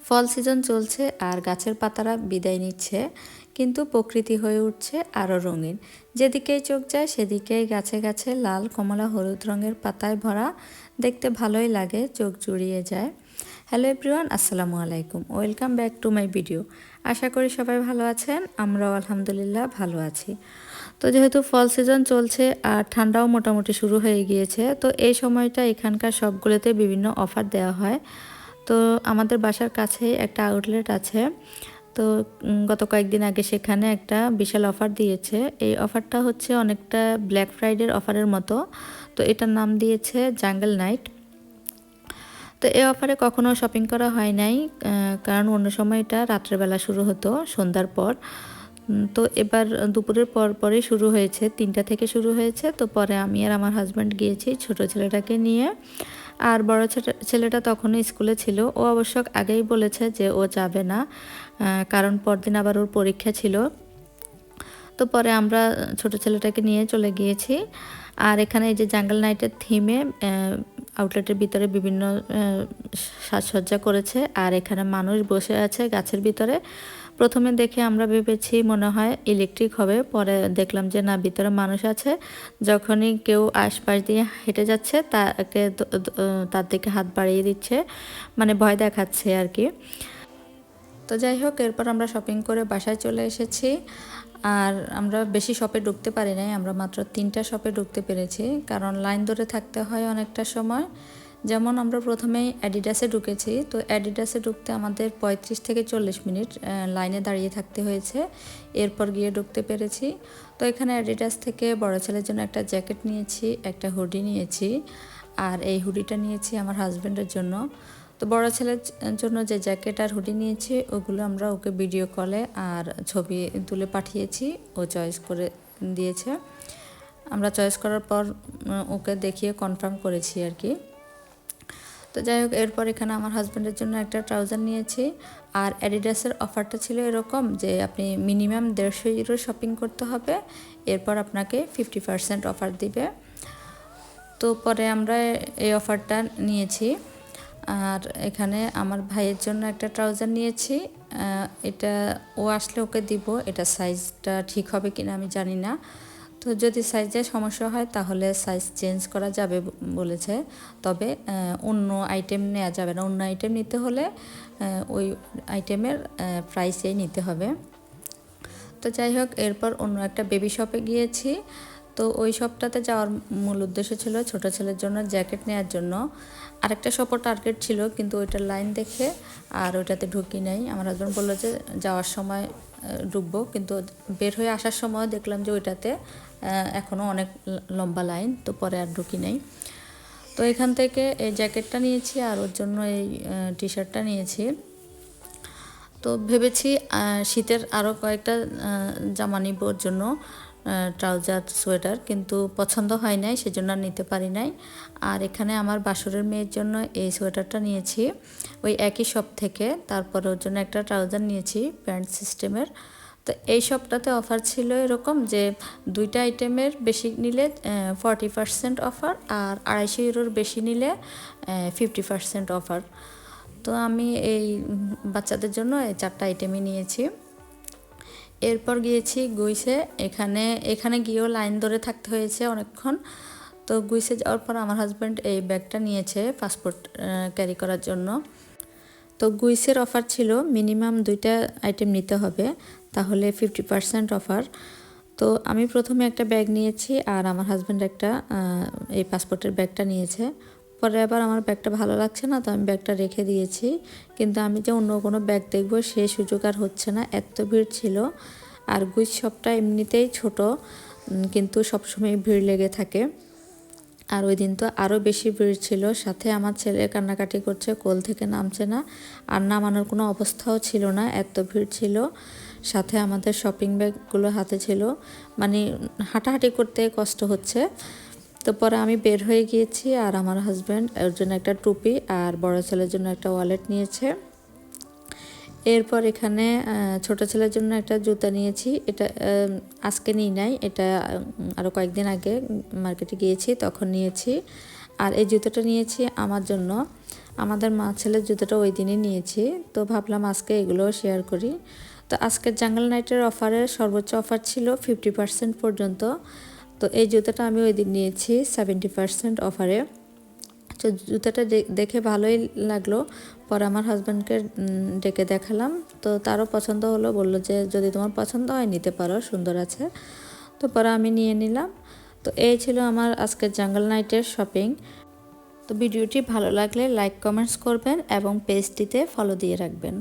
ফল season চলছে আর গাছের পাতারা বিদায় নিচ্ছে, কিন্তু প্রকৃতি হয়ে উঠছে আরও রঙিন। যেদিকেই চোখ যায় সেদিকেই গাছে গাছে লাল, কমলা, হলুদ রঙের পাতায় ভরা। দেখতে ভালোই লাগে, চোখ জুড়িয়ে যায়। হ্যালো এভরিওয়ান, আসসালামু আলাইকুম, welcome back to my video. আশা করি সবাই ভালো আছেন, আমরাও আলহামদুলিল্লাহ ভালো আছি। তো যেহেতু ফল সিজন চলছে আর ঠান্ডাও মোটামুটি শুরু হয়ে গিয়েছে, তো এই সময়টা এখানকার সবগুলোতে বিভিন্ন অফার দেওয়া হয়। তো আমাদের বাসার কাছেই একটা আউটলেট আছে। তো গত কয়েকদিন আগে সেখানে একটা বিশাল অফার দিয়েছে। এই অফারটা হচ্ছে অনেকটা ব্ল্যাক ফ্রাইডের অফারের মতো। তো এটার নাম দিয়েছে জাঙ্গল নাইট। তো এই অফারে কখনো শপিং করা হয় নাই, কারণ অন্য সময় এটা রাত্রেবেলা শুরু হতো, সন্ধ্যার পর। তো এবার দুপুরের পরই শুরু হয়েছে, 3টা থেকে শুরু হয়েছে। তো পরে আমি আর আমার হাজব্যান্ড গিয়েছি ছোট ছেলেটাকে নিয়ে। আর বড় ছেলেটা তখনও স্কুলে ছিল। ও অবশ্য আগেই বলেছে যে ও যাবে না, কারণ পরদিন আবার ওর পরীক্ষা ছিল। তো পরে আমরা ছোট ছেলেটাকে নিয়ে চলে গিয়েছি। আর এখানে এই যে জাঙ্গল নাইটের থিমে আউটলেটের ভিতরে বিভিন্ন সাজসজ্জা করেছে। আর এখানে মানুষ বসে আছে গাছের ভিতরে। প্রথমে দেখে আমরা ভেবেছি মনে হয় ইলেকট্রিক হবে, পরে দেখলাম যে না, ভিতরে মানুষ আছে। যখনই কেউ আশপাশ দিয়ে হেঁটে যাচ্ছে তার দিকে হাত বাড়িয়ে দিচ্ছে, মানে ভয় দেখাচ্ছে আর কি। তো যাই হোক, এরপর আমরা শপিং করে বাসায় চলে এসেছি। আর আমরা বেশি শপে ঢুকতে পারি নাই, আমরা মাত্র 3টা শপে ঢুকতে পেরেছি, কারণ লাইন ধরে থাকতে হয় অনেকটা সময়। যেমন আমরা প্রথমেই অ্যাডিডাসে ঢুকেছি। তো অ্যাডিডাসে ঢুকতে আমাদের 35 থেকে 40 মিনিট লাইনে দাঁড়িয়ে থাকতে হয়েছে, এরপর গিয়ে ঢুকতে পেরেছি। তো এখানে অ্যাডিডাস থেকে বড় ছেলের জন্য একটা জ্যাকেট নিয়েছি, একটা হুডি নিয়েছি। আর এই হুডিটা নিয়েছি আমার হাজব্যান্ডের জন্য। তো বড় ছেলের জন্য যে জ্যাকেট আর হুডি নিয়েছি, ওগুলো আমরা ওকে ভিডিও কলে আর ছবি তুলে পাঠিয়েছি, ও চয়েস করে দিয়েছে। আমরা চয়েস করার পর ওকে দেখিয়ে কনফার্ম করেছি আর কি। তো যাই হোক, এরপর এখানে আমার হাজব্যান্ডের জন্য একটা ট্রাউজার নিয়েছি। আর অ্যাডিডাসের অফারটা ছিল এরকম যে আপনি মিনিমাম 150 ইউরো শপিং করতে হবে, এরপর আপনাকে 50% অফার দিবে। তো পরে আমরা এই অফারটা নিয়েছি। আর এখানে আমার ভাইয়ের জন্য একটা ট্রাউজার নিয়েছি। এটা ও আসলে ওকে দিব। এটা সাইজটা ঠিক হবে কিনা আমি জানি না। তো যদি সাইজে সমস্যা হয় তাহলে সাইজ চেঞ্জ করা যাবে বলেছে, তবে অন্য আইটেম নেওয়া যাবে না। অন্য আইটেম নিতে হলে ওই আইটেমের প্রাইসেই নিতে হবে। তো যাই হোক, এরপর অন্য একটা বেবি শপে গিয়েছি। তো ওই শপটাতে যাওয়ার মূল উদ্দেশ্য ছিল ছোট ছেলের জন্য জ্যাকেট নেওয়ার জন্য। আরেকটা শপও টার্গেট ছিল, কিন্তু ওইটার লাইন দেখে আর ওইটাতে ঢুকি নাই। আমার হাজব্যান্ড বললো যে যাওয়ার সময় ঢুকবো, কিন্তু বের হয়ে আসার সময় দেখলাম যে ওইটাতে এখনও অনেক লম্বা লাইন, তো পরে আর ঢুকি নাই। তো এখান থেকে এই জ্যাকেটটা নিয়েছি আর ওর জন্য এই টি শার্টটা নিয়েছি। তো ভেবেছি শীতের আরও কয়েকটা জামা নিব ওর জন্য, ট্রাউজার, সোয়েটার, কিন্তু পছন্দ হয় নাই, সেজন্য আর নিতে পারি নাই। আর এখানে আমার বাসরের মেয়ের জন্য এই সোয়েটারটা নিয়েছি ওই একই শপ থেকে। তারপরে ওর জন্য একটা ট্রাউজার নিয়েছি প্যান্ট সিস্টেমের। তো এই শপটাতে অফার ছিল এরকম যে 2টা আইটেমের বেশি নিলে 40% অফার, আর 250 ইউরোর বেশি নিলে 50% অফার। তো আমি এই বাচ্চাদের জন্য এই 4টা আইটেমই নিয়েছি। এরপর গিয়েছি গুইসে। এখানে গিয়েও লাইন ধরে থাকতে হয়েছে অনেকক্ষণ। তো গুইসে যাওয়ার পর আমার হাজব্যান্ড এই ব্যাগটা নিয়েছে পাসপোর্ট ক্যারি করার জন্য। তো গুইসের অফার ছিল মিনিমাম 2টা আইটেম নিতে হবে, তাহলে 50% অফার। তো আমি প্রথমে একটা ব্যাগ নিয়েছি আর আমার হাজব্যান্ড একটা এই পাসপোর্টের ব্যাগটা নিয়েছে। পরে আবার আমার ব্যাগটা ভালো লাগছে না, তো আমি ব্যাগটা রেখে দিয়েছি। কিন্তু আমি যে অন্য কোনো ব্যাগ দেখবো সেই সুযোগ আর হচ্ছে না, এত ভিড় ছিল। আর গুইস শপটা এমনিতেই ছোট, কিন্তু সবসময় ভিড় লেগে থাকে। আর ওই দিন তো আরও বেশি ভিড় ছিল, সাথে আমার ছেলে কান্নাকাটি করছে, কোল থেকে নামছে না। আর নামানোর কোনো অবস্থাও ছিল না, এত ভিড় ছিল। সাথে আমাদের শপিং ব্যাগগুলো হাতে ছিল, মানে হাঁটাহাঁটি করতে কষ্ট হচ্ছে। তো পরে আমি বের হয়ে গিয়েছি আর আমার হাজব্যান্ড ওর জন্য একটা টুপি আর বড় ছেলের জন্য একটা ওয়ালেট নিয়েছে। এরপর এখানে ছোট ছেলের জন্য একটা জুতা নিয়েছি। এটা আজকে নিই নাই, এটা আরও কয়েকদিন আগে মার্কেটে গিয়েছি তখন নিয়েছি। আর এই জুতাটা নিয়েছি আমার জন্য। আমাদের মা ছেলের জুতোটা ওই দিনই নিয়েছি, তো ভাবলাম আজকে এগুলোও শেয়ার করি। তো আজকের জাঙ্গল নাইটের অফারে সর্বোচ্চ অফার ছিল 50% পর্যন্ত। তো এই জুতোটা আমি ওই দিন নিয়েছি 70% অফারে। তো জুতোটা দেখে ভালোই লাগলো, পরে আমার হাজব্যান্ডকে ডেকে দেখালাম, তো তারও পছন্দ হলো, বলল যে যদি তোমার পছন্দ হয় নিতে পারো, সুন্দর আছে। তো পরে আমি নিয়ে নিলাম। তো এই ছিল আমার আজকের জাঙ্গল নাইটের শপিং। তো ভিডিওটি ভালো লাগলে লাইক কমেন্টস করবেন এবং পেজটিতে ফলো দিয়ে রাখবেন।